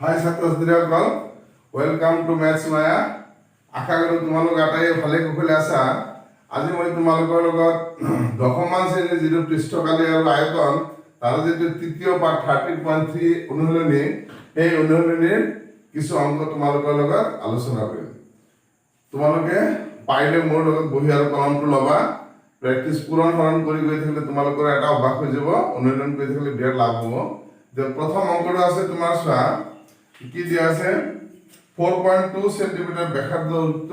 হাই ছাত্ৰ-ছাত্ৰীসকল, welcome to maths মায়া। আশা কৰোঁ তোমালোক আটাইয়ে ভালে কুশলে আছা। আজি মই তোমালোকৰ লগত দশমমান শ্ৰেণীৰ যিটো পৃষ্ঠকালি আৰু আয়তন তাৰ যিটো তৃতীয় পাঠ 13.3 অনুশীলনী, সেই অনুশীলনীৰ কিছু অংক তোমালোকৰ লগত আলোচনা কৰিম। তোমালোকে পাৰিলে মোৰ লগত বহি আৰু কলমটো ল'বা। প্ৰেক্টিছ পূৰণ হৰণ কৰি গৈ থাকিলে তোমালোকৰ এটা অভ্যাস হৈ যাব, অনুশীলন কৰি থাকিলে বিৰাট লাভ হ'ব। যে প্ৰথম অংকটো আছে তোমাৰ চোৱা, কি দিয়া আছে 4.2 সেন্টিমিটাৰ ব্যাসাৰ্ধযুক্ত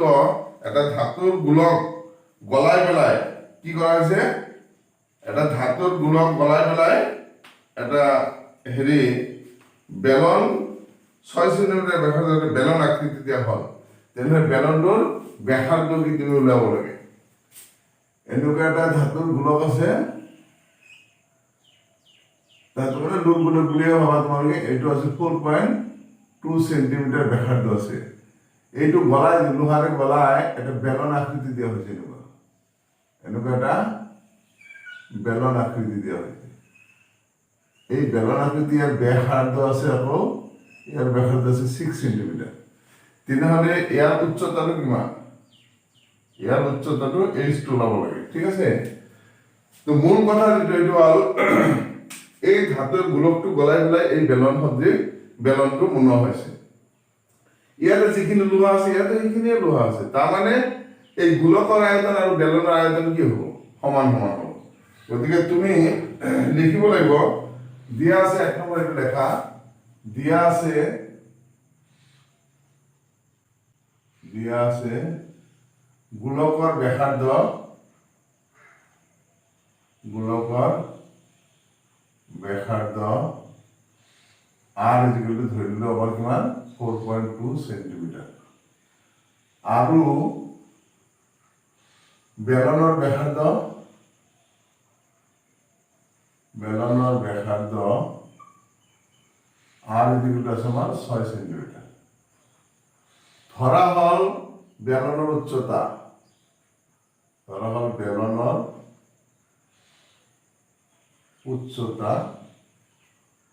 এটা ধাতুৰ গোলক গলাই পেলাই কি কৰা হৈছে, এটা ধাতুৰ গোলক গলাই পেলাই এটা হেৰি বেলন 6 সেন্টিমিটাৰ ব্যাসাৰ্ধৰ বেলন আকৃতি দিয়া হ'ল। তেনেহ'লে বেলনটোৰ ব্যাসাৰ্ধ কি তুমি উলিয়াব লাগে। এনেকুৱা এটা ধাতুৰ গোলক আছে, ধাতুৰ লোক গোলক বুলিয়ে ভাবা তোমালোকে। এইটো আছে 4.2 সেন্টিমিটাৰ ব্যাসাৰ্ধ আছে। এইটো গলাই লোহাৰে গলাই এটা বেলন আকৃতি দিয়া হৈছে। এনেকুৱা এটা বেলন আকৃতি দিয়া হৈছে। এই বেলন আকৃতি ইয়াৰ ব্যাসাৰ্ধ আছে, আকৌ ইয়াৰ ব্যাসাৰ্ধ আছে 6 সেন্টিমিটাৰ। তেনেহ'লে ইয়াৰ উচ্চতাটো কিমান? ইয়াৰ উচ্চতাটো h2 ল'ব লাগে, ঠিক আছে। তো মূল কথা যেটো এইটো হ'ল, এই ধাতুৰ গোলকটো গলাই পেলাই এই বেলন সদৃশ বেলনটো বনোৱা হৈছে। ইয়াতে যিখিনি লোহা আছে ইয়াতে সেইখিনিয়ে লোহা আছে। তাৰমানে এই গোলকৰ আয়তন আৰু বেলনৰ আয়তন কি হ'ব? সমান সমান হ'ব। গতিকে তুমি লিখিব লাগিব, দিয়া আছে এক নম্বৰ এইটো লেখা, দিয়া আছে গোলকৰ ব্যাসাৰ্ধ, R ইকুৱেল টু ধৰি ললো আমাৰ কিমান 4.2 সেন্টিমিটাৰ, আৰু বেলনৰ ব্যাসাৰ্ধ R ইকুৱেল টু আছে আমাৰ 6 সেন্টিমিটাৰ। ধৰা হ'ল বেলনৰ উচ্চতা,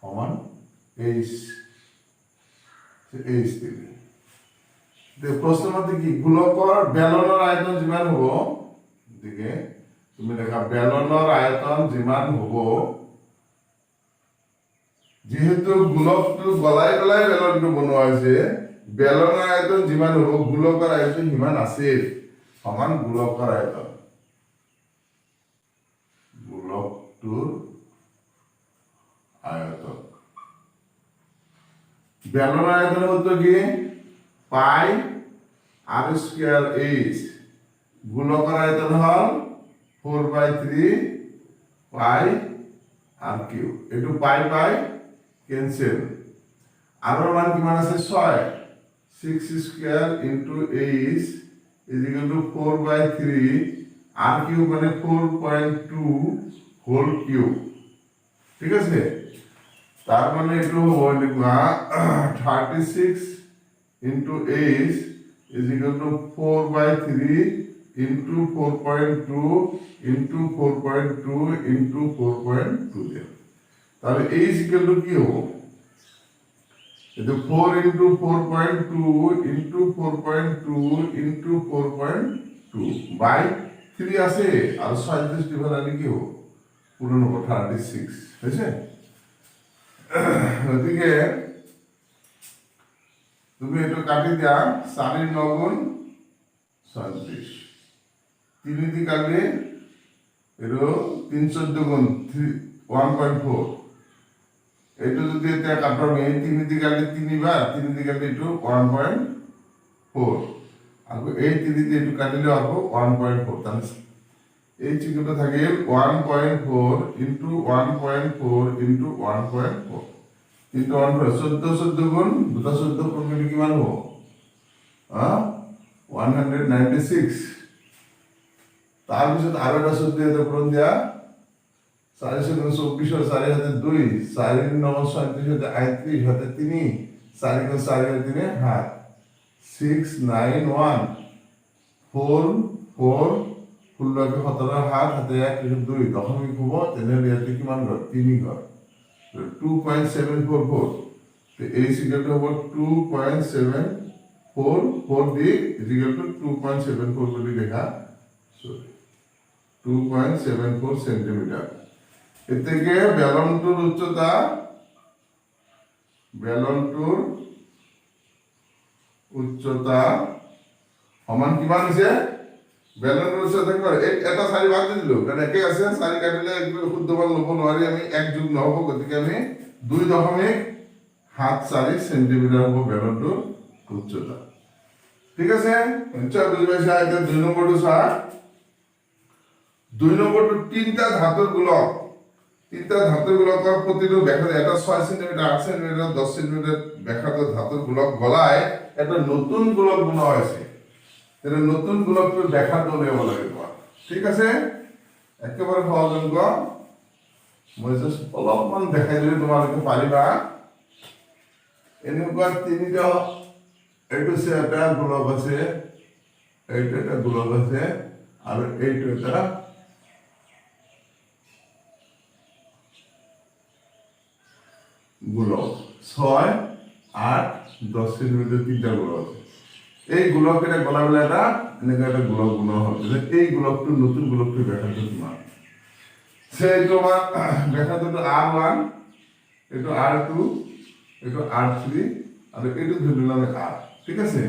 সমান h দিলে। প্ৰশ্নমতে কি গোলকৰ বেলনৰ আয়তন যিমান হ'ব, গতিকে তুমি দেখা বেলনৰ আয়তন যিমান হ'ব, যিহেতু গোলকটো গলাই পেলাই বেলনটো বনোৱা হৈছে, বেলনৰ আয়তন যিমান হ'ব গোলকৰ আয়তন সিমান আছে, সমান গোলকৰ আয়তন। গোলকটোৰ আয়তন, বেলনৰ আয়তন হতো কি পাই r স্কয়াৰ h, গোলকৰ আয়তন হল 4/3 পাই r কিউব। এইটো পাই পাই কেনসেল, r ৰ মান কিমান আছে 6, 6 square into h is equal to 4/3 r cube মানে 4.2 হোল কিউব, ঠিক আছে। তার মানে এইটো হ'ব এনেকুৱা 36 into h is equal to 4/3 into 4.2 into 4.2 into 4.2 দিয়ে। তাহলে h ইকুয়াল টু কি হ'ব? এইটো 4 ইনটু 4.2 ইনটু 4.2 ইনটু 4.2 বাই 3 আছে, আৰু 37 ডিভাইড কি হ'ব? পূৰণ হ'ব 36 হৈছে। গতিকে তুমি এইটো কাটি দিয়া, 4 × 9 = 36, 3 দি কাটি এইটো 3 × 14 = 1.4। এইটো যদি এতিয়া কাটো আমি 3 দি কাটি 3 বাৰ, 3 দি কাটি এইটো 1.4, আকৌ এই 3 দি এইটো কাটিলে আকৌ 1.4। তাহলে এই চিহ্নটো থাকিল 1.4 ইনটু 1.4 ইনটু 1.4 ইনটু 1.4, 14 গুণ দুটা 14 করলে কিমান হ'ব? 196। তাৰপিছত আৰু এটা 14 এটা পূৰণ দিয়া, 4 × 24 4 হাতে 2, 4 × 9 = 37 38 হাতে 3, 4 × 4 = 3 7, 6 9 1 4 4 16 কে 17 7 হাতে 1 2 দশমিক হ'ব। তেনেহ'লে ইয়াতে কিমান ঘৰ? 3 ঘৰ, 2.744 h equal to 2.74 দিক is equal to 2.74 বুলি লেখা সরি 2.74 সেন্টিমিটার এতেকে বেলনটোৰ উচ্চতা সমান কিমান হৈছে বেলনটোৰ উচ্চতা কিমান এটা চাৰি বাদ দি দিলো কাৰণ একে আছে চাৰি কাটিলে শুদ্ধ মান ল'ব নোৱাৰি আমি এক যোগ নহ'ব গতিকে আমি 2.74 সেন্টিমিটাৰ হ'ব বেলনটোৰ উচ্চতা ঠিক আছে নিশ্চয় বুজি পাইছা এতিয়া 2 নম্বৰটো চোৱা 2 নম্বৰটো তিনিটা ধাতুৰ গোলকৰ প্ৰতিটো ব্যাসাৰ্ধ এটা 6 সেন্টিমিটাৰ 8 সেন্টিমিটাৰ 10 সেন্টিমিটাৰ ব্যাসাৰ্ধৰ ধাতুৰ গোলক গলাই এটা নতুন গোলক বনোৱা হৈছে এটা নতুন গোলকটোৰ ব্যাসাৰ্ধ উলিয়াব লাগিব ঠিক আছে একেবাৰে সহজ অংক মই জাস্ট অলপমান দেখাই দিলে তোমালোকে পাৰিবা এনেকুৱা তিনিটা এইটো এটা গোলক আছে এইটো এটা গোলক আছে আৰু এইটো এটা গোলক 6 8 10 সেন্টিমিটাৰ তিনটা গোলক আছে এই গোলকেৰে গলাবলৈ এটা এনেকুৱা এটা গোলক বনোৱা হয় এই গোলকটো নতুন গোলকটো ব্যাসাৰ্ধ কিমান সেই তোমাৰ ব্যাসাৰ্ধটো r1 এইটো r2 এইটো r3 আৰু এইটো ধৰি লম r ঠিক আছে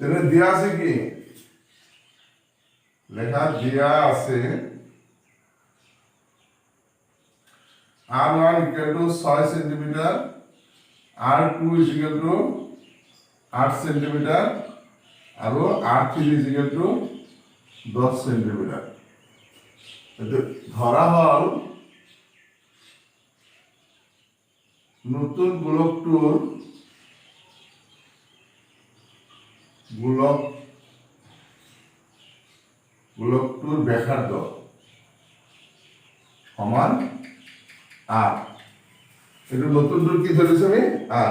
তেনে দিয়া আছে কি লেখা দিয়া আছে r1 equal to 6 centimetre r2 is equal to 8 centimetre আৰু r3 is equal to 10 centimetre এটো ধৰা হল নতুন গোলকটোৰ ব্যাসাৰ্ধ সমান r এটো নতুনটোৰ কি ধৰিছো আমি r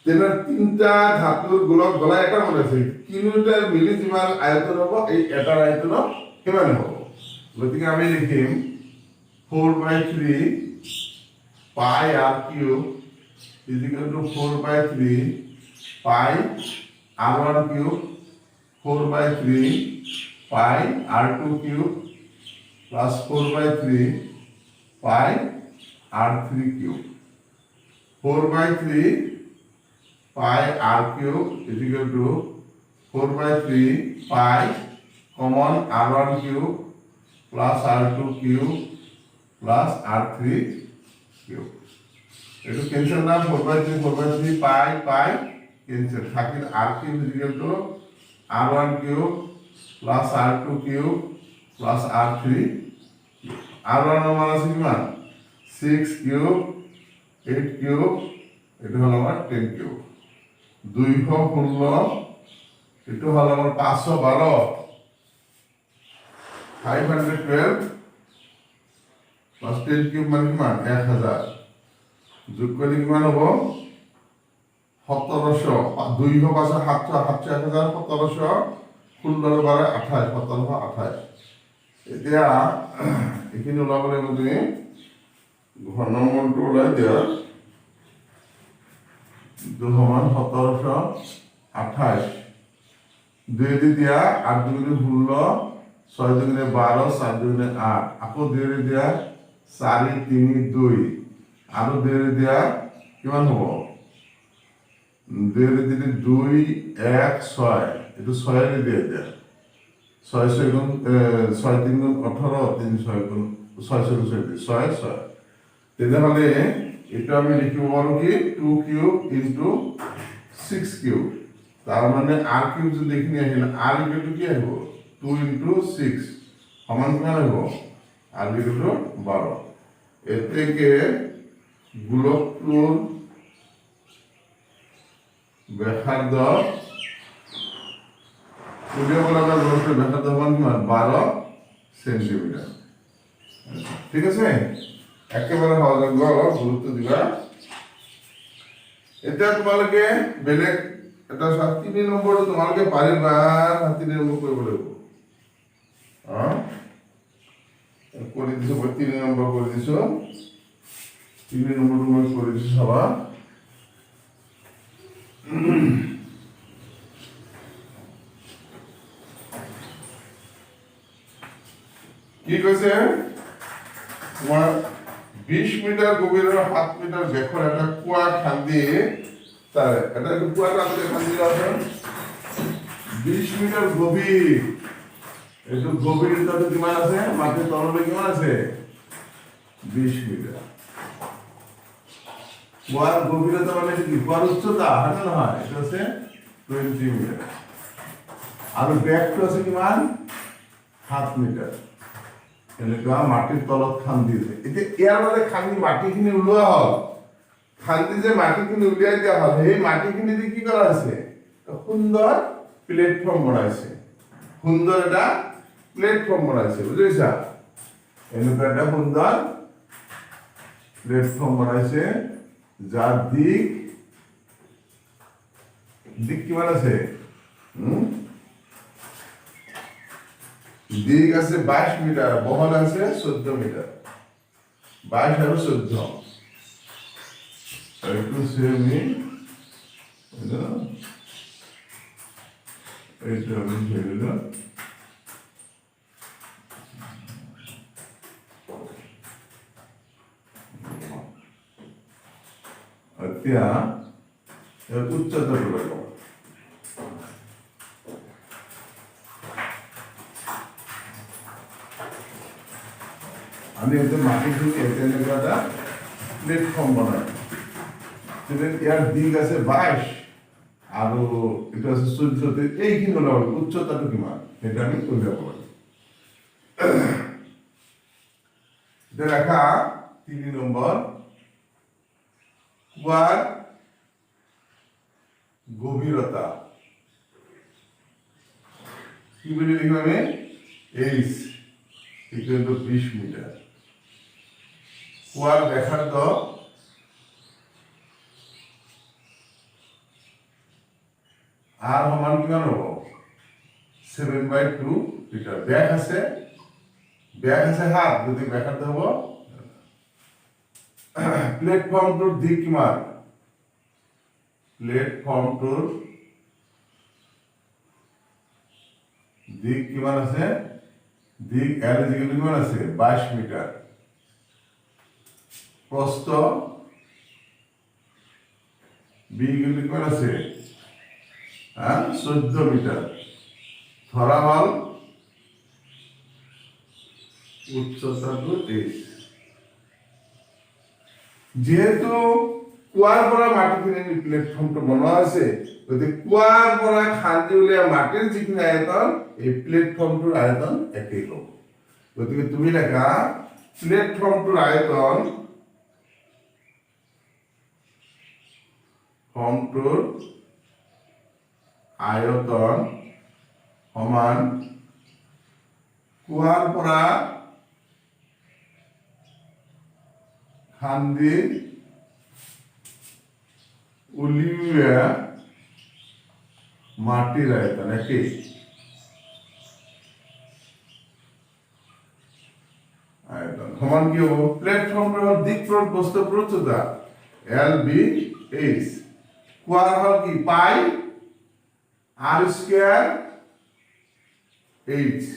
তেনে তিনটা ধাতুৰ গোলক গলাই এটা মনে আছে তিনিটাৰ মিলি যিমান আয়তন হ'ব এই এটাৰ আয়তন কিমান হ'ব গতিকে আমি লিখিম 4/3 pi r cube is equal to 4/3 pi r1 cube 4/3 pi r2 cube plus 4/3 pi r3 cube 4/3 pi r cube is equal to 4/3 pi common r1 cube plus r2 cube plus r3 cube এটো cancel না 4/3 pi cancel থাকে r cube is equal to r1 cube plus r2 cube plus r3 r1 এর মান আছে কিমান 6 cube 8 cube এটা হলো আমার 10 cube 216 এটা হলো আমার 512 512 plus 10 cube মানে কিমান 1000 যোগ করলে কিমান হবে 1700 2 5 700 1000 1700 16 12 28 17 28 এতিয়া এখিনি ওলাবলৈ তুমি ঘন নম্বৰটো ওলাই দিয়া 2 সমান 1728 2 দি দিয়া 8 দুগুণে 16 6 দুগুণে 12 7 দুগুণে 8 আকৌ 2 দি দিয়া 4 3 2 আৰু 2 দিয়া কিমান হ'ব 2 দি 2 1 6 এটো 6 দি দিয়া 6 গুণ 6 3 গুণ 18 3 6 গুণ 6 6 তেতিয়াহ'লে এটা আমি লিখিব পাৰো কি 2 কিউব ইনটু 6 কিউব তাৰ মানে r কিউব যদি এখিনি আহিল r ইকুৱেল টু কি আহিব 2 ইনটু 6 সমান কিমান আহিব r ইকুৱেল টু 12 এতেকে গোলকটোৰ ব্যাসাৰ্ধ উলিয়াব লগা গোলকটোৰ ব্যাসাৰ্ধ সমান কিমান 12 সেন্টিমিটাৰ ঠিক আছে একেবাৰে সহজ অংক অলপ গুৰুত্ব দিবা এতিয়া তোমালোকে বেলেগ এটা 3 নম্বৰটো তোমালোকে পাৰিবা 3 নম্বৰ কৰিব লাগিব কৰি দিছো 3 নম্বৰ কৰি দিছো 3 নম্বৰটো মই কৰি দিছো চাবা কি কৈছে তোমাৰ 20 মিটাৰ গভীৰৰ 7 মিটাৰ জেখৰ এটা কুঁৱা খান্দি তাৰ এটা কুঁৱা খান্দি আছে 20 মিটাৰ গভীৰ এইটো গভীৰতাটো কিমান আছে মাটিৰ তললৈ কিমান আছে 20 মিটাৰ কুঁৱাৰ গভীৰতা মানে কি কুঁৱাৰ উচ্চতা হয় না নহয় এটা আছে 20 মিটাৰ আৰু ব্যাসটো আছে কিমান 7 মিটাৰ এনেকুৱা মাটিৰ তলত খান্দি আছে এতিয়া ইয়াৰ মানে খান্দি মাটিখিনি ওলোৱা হ'ল খান্দি যে মাটিখিনি উলিয়াই দিয়া হ'ল সেই মাটিখিনি দি কি কৰা হৈছে সুন্দৰ প্লেটফৰ্ম বনাইছে সুন্দৰ এটা প্লেটফৰ্ম বনাইছে বুজিছা এনেকুৱা এটা সুন্দৰ প্লেটফৰ্ম বনাইছে যাৰ দিক কিমান আছে দিক আছে 22 মিটাৰ বহল আছে 14 মিটাৰ 22 আৰু 14 এইটো সেমি এইটো আমি ধৰিলো এতিয়া উচ্চতা কৰিব আমি এতিয়া মাটিখিনি এনেকুৱা এটা প্লেটফৰ্ম বনাই ইয়াৰ দিক আছে 22 আৰু এটা আছে 14 এইখিনি ওলাব উচ্চতাটো কিমান এটা আমি উলিয়াব লাগিব এতিয়া লেখা 3 নম্বৰ কুঁৱাৰ গভীৰতা কি বুলি লিখিম আমি h equal to 20 মিটাৰ কুঁৱাৰ ব্যাসাৰ্ধ r সমান কিমান হ'ব 7/2 মিটাৰ ব্যাস আছে 7 যদি ব্যাসাৰ্ধ হ'ব প্লেটফৰ্মটোৰ দিক কিমান প্লেটফৰ্মটোৰ দিক কিমান আছে দিক l কিমান আছে 22 মিটাৰ প্ৰস্থ b কিমান আছে 14 মিটাৰ ধৰা হল উচ্চতাটো h যেহেতু কুঁৱাৰ পৰা মাটিখিনি প্লেটফৰ্মটো বনোৱা আছে গতিকে কুঁৱাৰ পৰা খান্দি উলিওৱা মাটিৰ যিখিনি আয়তন এই প্লেটফৰ্মটোৰ আয়তন একেই হ'ব গতিকে তুমি লেখা প্লেটফৰ্মটোৰ আয়তন ফৰ্মটোৰ আয়তন সমান কুঁৱাৰ পৰা খান্দি উলিওৱা মাটিৰ আয়তন একেই আয়তন সমান কি হ'ব প্লেটফৰ্মৰ দিক বস্তু উচ্চতা LBH কুঁৱাৰ হল কি পাই r স্কয়ার h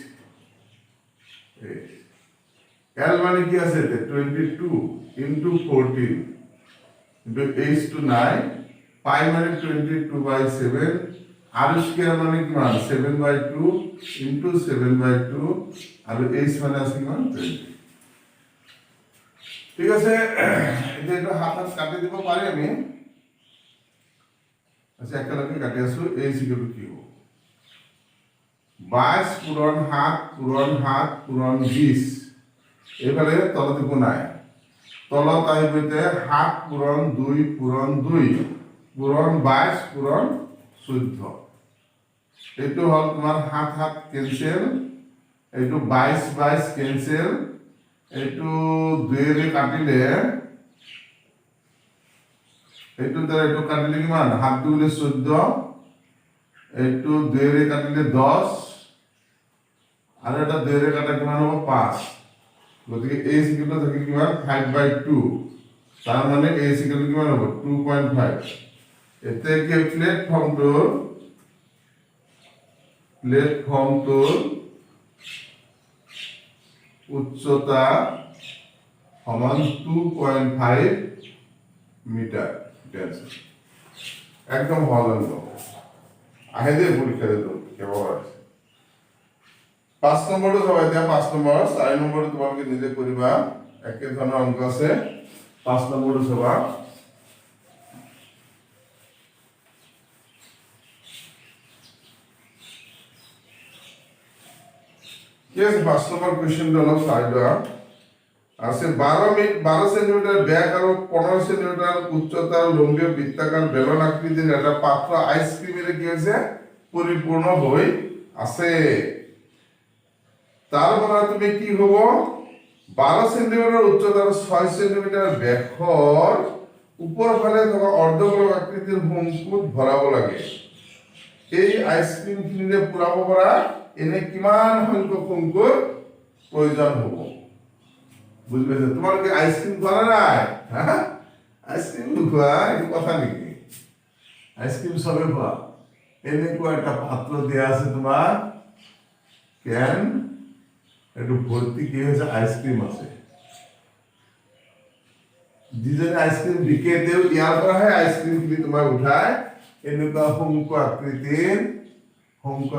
L মানে কি আছে 22 into 14 into h to 9 pi মানে 22/7 r স্কয়ার মানে কিমান 7/2 into 7/2 আৰু h মানে আছে কিমান 20 ঠিক আছে এটা হাত কাটি দিব পাৰি আমি আচ্ছা একেলগে কাটি আছো h ইকুয়াল টু কি হ'ব 22 পূৰণ 7 পূৰণ 7 পূৰণ 20 এইফালে তলত একো নাই তলত আহিব এতিয়া 7 পূৰণ 2 পূৰণ 2 পূৰণ 22 পূৰণ 14 এইটো হল তোমাৰ 7 7 কেনসেল এইটো 22 22 কেনসেল এইটো 2 ৰে কাটিলে এইটো দ্বাৰা এইটো কাটিলে কিমান 7 2 14 এইটো 2 ৰে কাটিলে 10 আৰু এটা 2 ৰে কাটা কিমান হ'ব 5 গতিকে a ইকুয়াল টু থাকে কিমান 5/2 তাৰ মানে a ইকুয়াল টু কিমান হ'ব 2.5 এতে কি প্লেটফৰ্মটোৰ উচ্চতা সমান 2.5 মিটাৰ। একদম সহজ অঙ্ক আহে দে পৰীক্ষা দিত কেবল 5 নম্বৰটো চাবা এতিয়া 5 নম্বৰ 4 নম্বৰটো তোমালোকে নিজে কৰিবা একে ধৰণৰ অঙ্ক আছে 5 নম্বৰটো চাবা Yes, 5 নম্বর কোয়েশ্চনটা হলো সাইডা আছে 12 সেন্টিমিটার ব্যাস আর 15 সেন্টিমিটার উচ্চতার লম্বীয় বৃত্তাকার বেলন আকৃতির একটা পাত্র আইসক্রিমের কি হয়েছে পরিপূর্ণ হই আছে তারপরে তুমি কি হবো 12 সেন্টিমিটার উচ্চতার 6 সেন্টিমিটার ব্যাসর উপর ফেলে তোমার অর্ধগোলক আকৃতির হুমকুট ভরাব লাগে এই আইসক্রিম খিনিৰে পুৰাব পৰা এনে কিমান সংখ্যক হুমকুট প্ৰয়োজন হ'ব বুঝি পাইছা তোমালোকে আইসক্ৰিম খোৱা নাই হ্যাঁ আইসক্ৰিম খোৱা এই কথা নেকি আইসক্ৰিম সবে খোৱা এনেকুৱা এটা পাত্ৰ দিয়া আছে তোমাৰ কেন একটু ভৰ্তি কি হয়েছে আইসক্ৰিম আছে যিজনে আইসক্ৰিম বিকে তেওঁ ইয়াৰ পৰাহে আইসক্ৰিম খিনি তোমাৰ উঠায় এনেকুৱা শংকু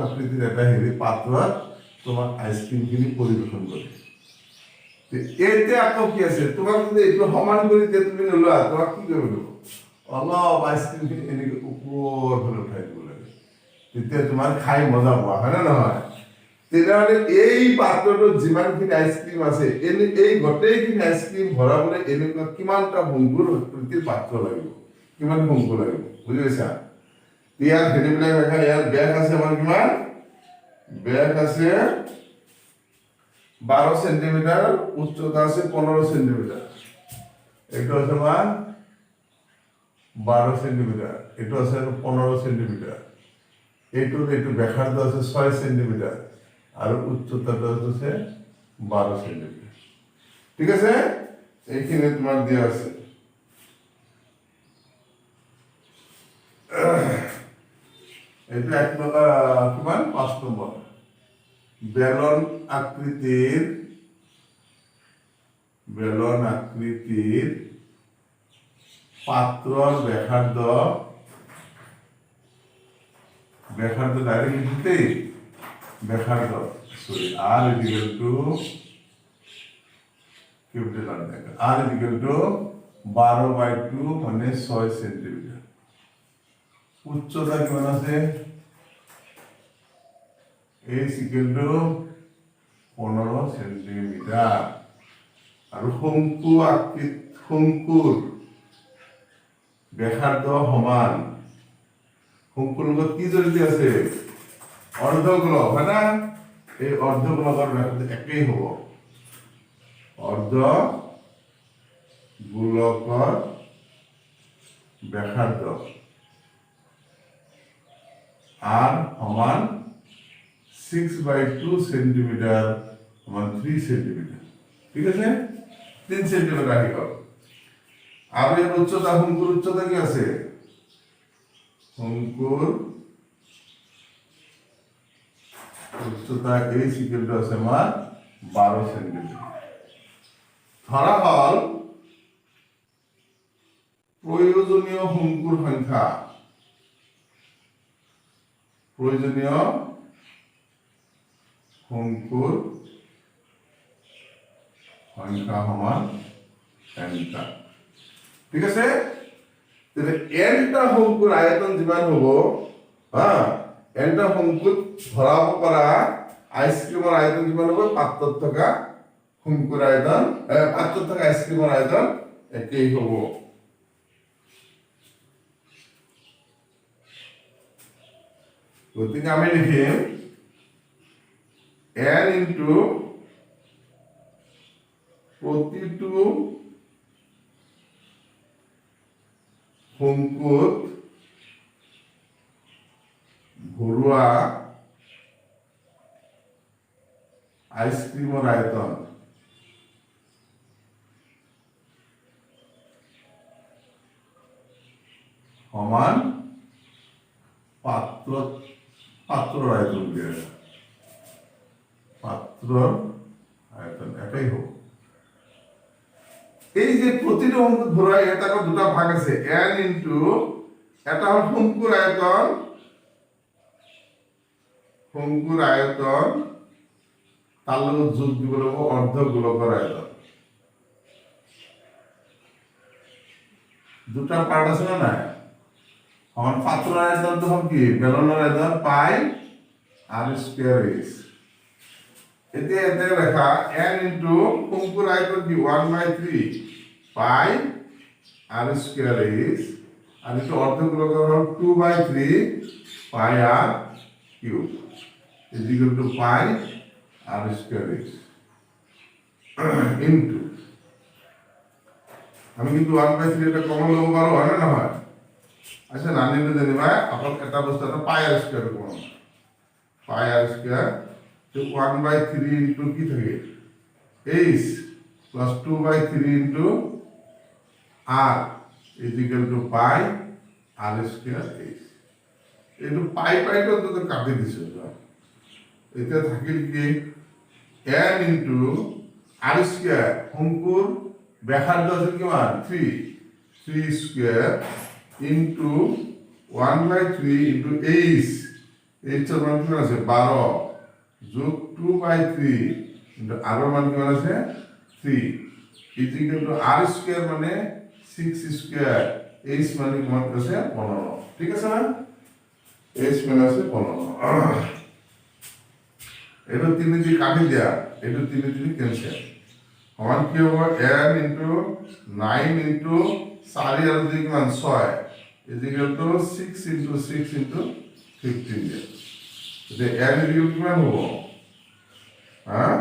আকৃতিৰ এটা হেৰি পাত্ৰত তোমাক আইসক্ৰিম খিনি পৰিবেশন কৰে এতে আকৌ কি আছে তোমাক যদি এইটো সমান কৰি দিয়ে তুমি নলোৱা তোমাক কি কৰিব লাগিব অলপ আইসক্ৰিম খিনি এনেকৈ ওপৰ ফালে উঠাই দিব লাগে তেতিয়া তোমাৰ খাই মজা পোৱা হয় না নহয় তেতিয়াহ'লে এই পাত্ৰটোত যিমানখিনি আইসক্ৰিম আছে এই গোটেইখিনি আইসক্ৰিম ভৰাবলৈ এনেকুৱা কিমানটা ভংগুৰ আকৃতিৰ পাত্ৰ লাগিব কিমান ভংগুৰ লাগিব বুজি পাইছা ইয়াৰ ভেৰিয়েবল ৰেখা ইয়াৰ ব্যাস আছে আমাৰ কিমান ব্যাস আছে 12 সেন্টিমিটার উচ্চতা আছে 15 সেন্টিমিটার এটা আছে মান 12 সেন্টিমিটার এটা আছে 15 সেন্টিমিটার এইটো ব্যাসার্ধ আছে 6 সেন্টিমিটার আর উচ্চতাটা আছে 12 সেন্টিমিটার ঠিক আছে এইখানে তোমার দেয়া আছে এটা এক নম্বর কিমান 5 নম্বর বেলন আকৃতির পাত্রর ব্যাসার্ধ ডাইরেক্ট লিখতে ব্যাসার্ধ sorry r equal to capital r equal to 12/2 মানে 6 সেন্টিমিটার উচ্চতা কিমান আছে h equal to 15 সেন্টিমিটার আর শঙ্কুর ব্যাসার্ধ সমান শঙ্কুর লগত কি জড়িত আছে অর্ধগোলক হয় না এই অৰ্ধগোলকৰ ব্যাসাৰ্ধ একেই হ'ব অৰ্ধগোলকৰ ব্যাসাৰ্ধ আৰ সমান 6/2 সেন্টিমিটাৰ সমান 3 সেন্টিমিটাৰ ঠিক আছে 3 সেন্টিমিটাৰ আহি গ'ল আৰু এর উচ্চতা শঙ্কুর উচ্চতা কি আছে শঙ্কুর উচ্চতা এই সিকেলটো আছে আমার 12 সেন্টিমিটার ধরা হল প্রয়োজনীয় শঙ্কুর সংখ্যা শঙ্কুর সংখ্যা সমান nটা ঠিক আছে তাহলে nটা শঙ্কুর আয়তন যিমান হ'ব হ্যাঁ nটা শঙ্কুত ভৰাব পৰা আইসক্ৰিমৰ আয়তন যিমান হ'ব পাত্ৰত থকা শঙ্কুৰ আয়তন পাত্ৰত থকা আইসক্ৰিমৰ আয়তন একেই হ'ব গতিকে আমি লিখিম n ইনটু প্ৰতিটো শঙ্কুত ভৰোৱা আইসক্ৰিমৰ আয়তন সমান পাত্রর আয়তন দিয়ে পাত্রর আয়তন এটাই হোক। এই যে প্রতিটা অঙ্ক ধরা এটা দুটা ভাগ আছে n ইনটু এটা হল শঙ্কুর আয়তন তার লগে যোগ দিব অর্ধ গোলকের আয়তন। দুটা পার্ট আছে না আমার পাত্র আয়তন তখন কি বেলনের আয়তন পাই আর স্কয়ার এস। এতে লেখা n ইনটু শঙ্কুর আয়তন কি 1/3 পাই আর স্কয়ার এস আর এটা অর্ধ গোলকের হল 2/3 পাই আর cube is equal to pi r square x into আমি কিন্তু 1/3 এটা কমন লব পারো হয় না হয়। আচ্ছা না নিলে জানি ভাই আপনার একটা বস্তু একটা পাই আর স্কয়ার কমন পাই আর স্কয়ার তো 1/3 ইনটু কি থাকে h plus 2/3 into r is equal to pi r square h। একটু পাই পাইটা তো কাটে দিছে এতে থাকিল কি n ইনটু r স্কয়ার শঙ্কুর ব্যাসার্ধ আছে কিমান 3 square into 1/3 into h h এর মান কিমান আছে 12 যোগ 2/3 ইনটু r এর মান কিমান আছে 3 is equal to r square মানে 6 স্কয়ার h মানে কিমান আছে 15। ঠিক আছে না h মানে আছে 15। এটা তিন দিয়ে কাটি দেয়া এটা তিন দিয়ে ক্যান্সেল সমান কি হবে n ইনটু 9 ইনটু 4 আর দুই মান 6 is equal to 6 into 6 into 15 দিয়ে যে n ইজ ইকুয়াল টু কিমান হবে হ্যাঁ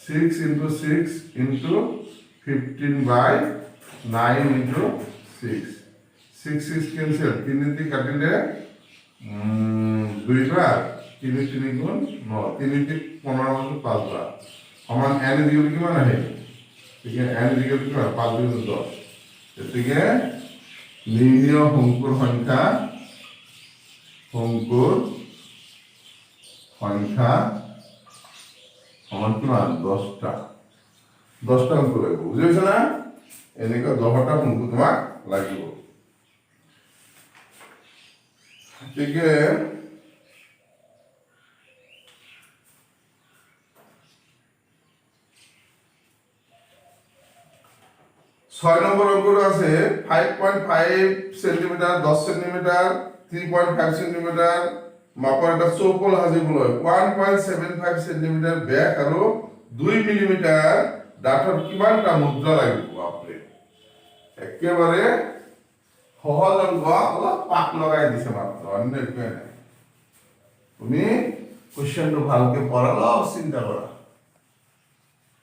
6 ইনটু 6 ইনটু 15/9 ইনটু 6 6 ক্যান্সেল তিন দিয়ে কাটিলে দুইবার 3 3 গুণ 9 3 দিয়ে 15 মতো 5 বার সমান n এর ইকুয়াল কিমান আছে ঠিক আছে n এর ইকুয়াল কিমান 5 গুণ 10 এদিকে নির্ণীয় শঙ্কুর সংখ্যা সমান কিমান 10টা অঙ্ক লাগবে বুঝেছ না এনেকা 10টা অঙ্ক তোমাক লাগিব। ঠিক আছে 6 নম্বর অঙ্কটা আছে 5.5 সেন্টিমিটার 10 সেন্টিমিটার 3.5 সেন্টিমিটার মাপৰ এটা চৌকোল সাজিব লয় 1.75 সেন্টিমিটাৰ ব্যাস আৰু 2 মিলিমিটাৰ ডাঠৰ কিমানটা মুদ্ৰা লাগিব বাপৰে একেবাৰে সহজ অঙ্ক অলপ পাক লগাই দিছে মাত্ৰ অন্য একো নাই। তুমি কোশ্চেনটো ভালকে পঢ়া অলপ চিন্তা কৰা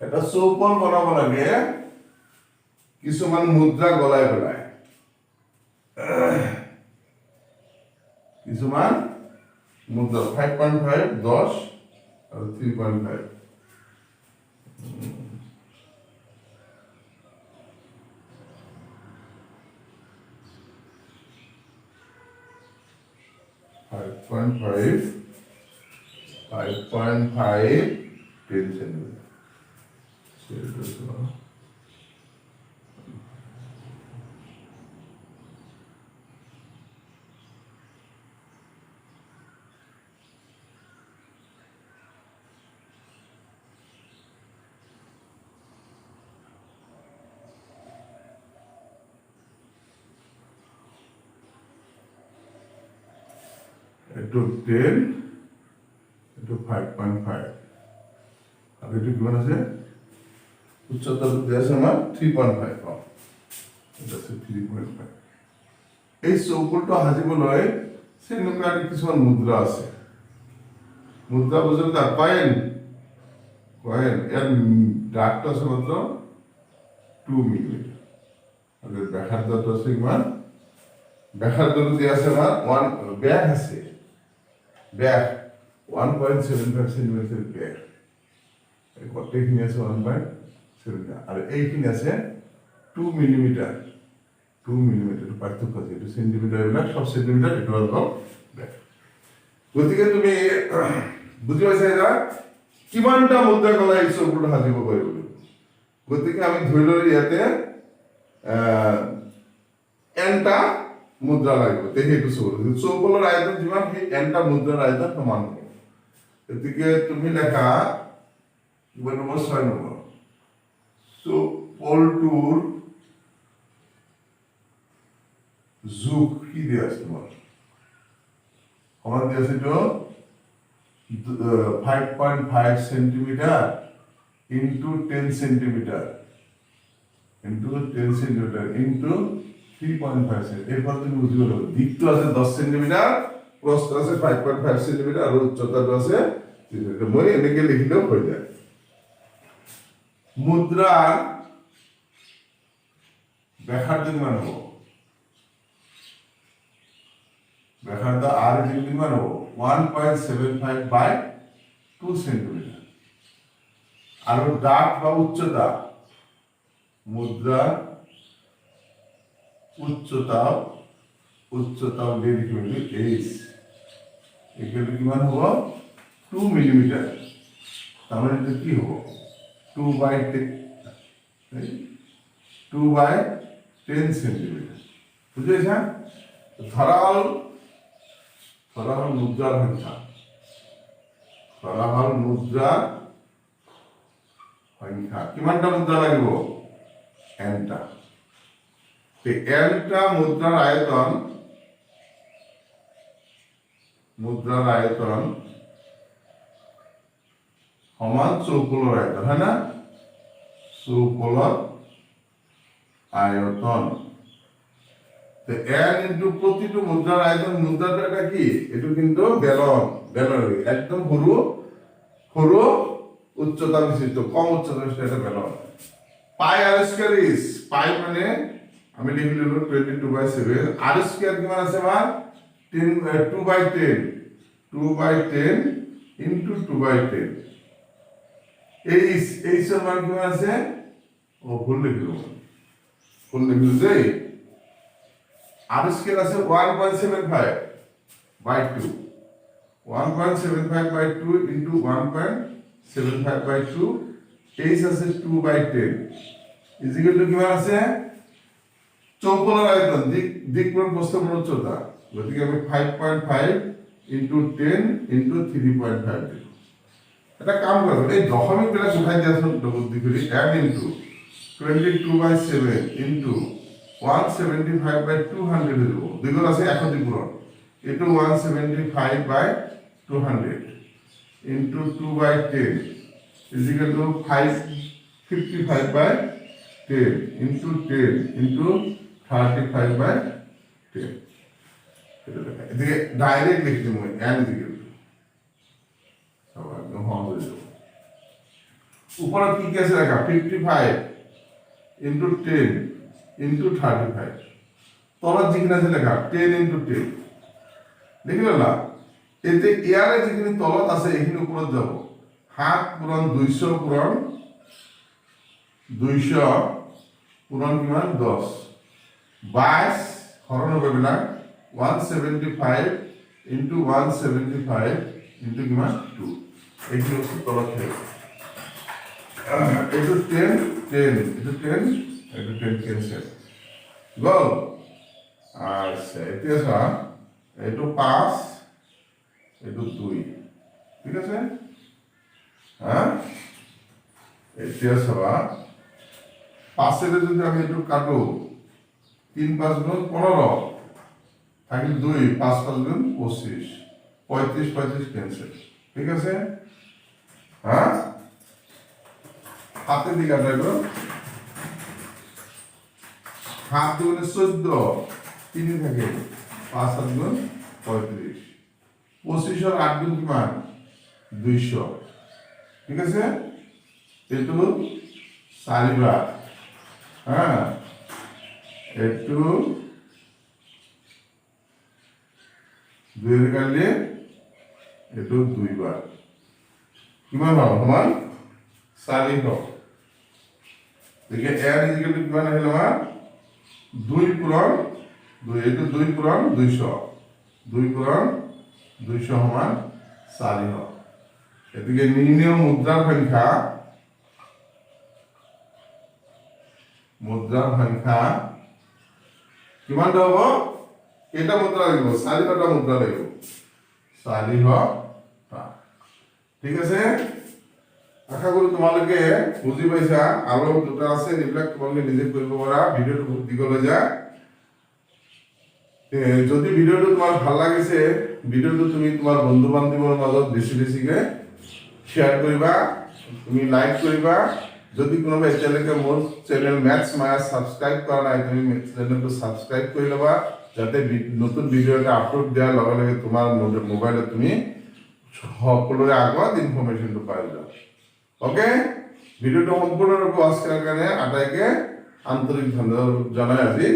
এটা চৌকোল বনাব লাগে কিছুমান মুদ্ৰা গলাই পেলাই কিছুমান মুদ্ৰা 5.5 10 আৰু 3.5 5.5 10 সেন্টিমিটার into 10 into 5.5 আর এটা কিমান আছে উচ্চতা দেয়া আছে আমার 3.5 এটা আছে 3.5 এই চৌকোলটো সাজিবলৈ সেনেকুৱা কিছুমান মুদ্রা আছে মুদ্রা বুঝলে তার কয়েন এর ডাকটা আছে মাত্র 2 মিলিমিটার আর এর ব্যাসার্ধটা আছে কিমান ব্যাসার্ধটো দেয়া আছে আমার ব্যাস আছে ব্যাস 1.75 সেন্টিমিটার ব্যাস এই কতখিনি আছে 1.75 আর এইখিনি আছে 2 মিলিমিটার 2 মিলিমিটাৰ পাৰ্থক্য আছে এইটো সেন্টিমিটাৰ এইবিলাক সব সেন্টিমিটাৰ এইটো হ'ল গতিকে তুমি বুজি পাইছা এটা কিমানটা মুদ্ৰা কলা এই চৌকটো সাজিব পাৰিব গতিকে আমি ধৰি ললো ইয়াতে এনটা মুদ্ৰা লাগিব তে সেইটো চৌকলৰ আয়তন যিমান সেই এনটা মুদ্ৰাৰ আয়তন সমান হ'ব গতিকে তুমি লেখা কিমান নম্বৰ 6 নম্বৰ চৌকটোৰ জোখ কি দিয়া আছে তোমাৰ সমান দিয়া আছে তো 5.5 centimetre into 10 centimetre into 10 centimetre into 3.5 centimetre এরপর তুমি বুঝি গেল দিকটো আছে 10 সেন্টিমিটার প্রস্থ আছে 5.5 সেন্টিমিটার আর উচ্চতাটো আছে 3 সেন্টিমিটার মই এনেকে লিখিলেও হৈ যায় মুদ্রার ব্যাসার্ধ কিমান হ'ব ব্যাসার্ধ আর কিমান হ'ব 1.75 by 2 সেন্টিমিটার আর ডাক বা উচ্চতা মুদ্রা উচ্চতা দিয়ে লিখিব এইচ এখানে কিমান হ'ব 2 মিলিমিটার তার মানে এটা কি হ'ব 2 by 10 সেন্টিমিটার বুঝেছেন ধরা হল মুদ্রার সংখ্যা কিমানটা মুদ্রা লাগিব এনটা এনটা মুদ্রার আয়তন সমান চৌকোলৰ আয়তন হয় না চৌকোলৰ আয়তন এন ইন্টু প্রতিটো মুদ্রার আয়তন মুদ্রাটা কি এটা কিন্তু বেলন একদম সরু উচ্চতা বিশিষ্ট কম উচ্চতা বিশিষ্ট এটা বেলন পাই আর স্কয়ার ইজ পাই মানে আমি লিখি ললো 22/7 আর স্কয়ার কিমান আছে আমার 2/10 ইনটু 2/10 এইচ এর মান কিমান আছে ও ভুল লিখিলো যে আর স্কয়ার আছে 1.75 by 2 1.75 by 2 into 1.75 by 2 H আছে 2/10 ইজিক্যাল টু কিমান আছে চৌকোলৰ আয়তন দিকপূৰণ প্ৰস্থপূৰণ উচ্চতা গতিকে আমি 5.5 into 10 into 3.5 দিম এটা কাম কৰক এই দশমিক বিলাক উঠাই দিয়াচোন বুদ্ধি কৰি n into 22/7 into 175 by 200 দিব দুইগুণ আছে 100 পূরণ into 175 by 200 into 2/10 is equal to 555 by 10 into 10 into 35 by 10 এদিকে ডাইরেক্ট লিখে দেব n is equal to সবাই একদম সহজ হয়ে যাবে উপরে কি আছে লেখা 55 into 10 into 35 তলত যিখিনি আছে লেখা 10 into 10 লিখি ললা এতে ইয়ারে যিখিনি তলত আছে এইখিনি ওপৰত যাব 7 পূৰণ 200 পূৰণ কিমান 10 22 হৰণ হ'ব বিলাক 175 into 175 into কিমান 2 এইখিনি তলত থাকে এইটো 10 cancel গল আচ্ছা এতিয়া চা এইটো 5 এইটো 2 ঠিক আছে হ্যাঁ এতিয়া চাবা 5 এর যদি আমি একটু কাটো 3 5 গুণ 15 থাকিল 2 5 5 গুণ 25 35 ক্যান্সেল ঠিক আছে হ্যাঁ হাতে দিকে যাইব হাত দুগুণে 14 3 থাকে 5 7 গুণ 35 25 আর 8 গুণ কিমান 200 ঠিক আছে এটু 4 বার হ্যাঁ এটু 2 এর কাটলে এটু 2 বার কিমান হবে সমান 4 হবে দেখে n ইকুয়াল টু কিমান আহিল আমার 2 পূরণ 2 এইটো 2 পূরণ 200 2 পূরণ 200 সমান 4 হয় এদিকে নির্ণয় মুদ্রার সংখ্যা কিমান হ'ব কেইটা মুদ্রা লাগিব 4টা মুদ্রা লাগিব 4টা ঠিক আছে আশা করি তোমালোকে বুঝি পাইছা আৰু দুটা আছে এইবিলাক তোমালোকে নিজে কৰিব পাৰা ভিডিওটো বহুত দীঘল হৈ যায় যদি ভিডিওটো তোমাৰ ভাল লাগিছে ভিডিওটো তুমি তোমাৰ বন্ধু বান্ধৱৰ মাজত বেছি বেছিকৈ শ্বেয়াৰ কৰিবা তুমি লাইক কৰিবা যদি কোনোবা এতিয়ালৈকে মোৰ চেনেল মেথছ মায়া সাবস্ক্ৰাইব কৰা নাই তুমি চেনেলটো সাবস্ক্ৰাইব কৰি ল'বা যাতে নতুন ভিডিও এটা আপলোড দিয়াৰ লগে লগে তোমাৰ মোবাইলত তুমি সকলোৰে আগত ইনফৰমেশ্যনটো পাই যাবা ওকে ভিডিওটো সম্পূৰ্ণৰূপে ৱাচ কৰাৰ কাৰণে আটাইকে আন্তৰিক ধন্যবাদ জনাই আজি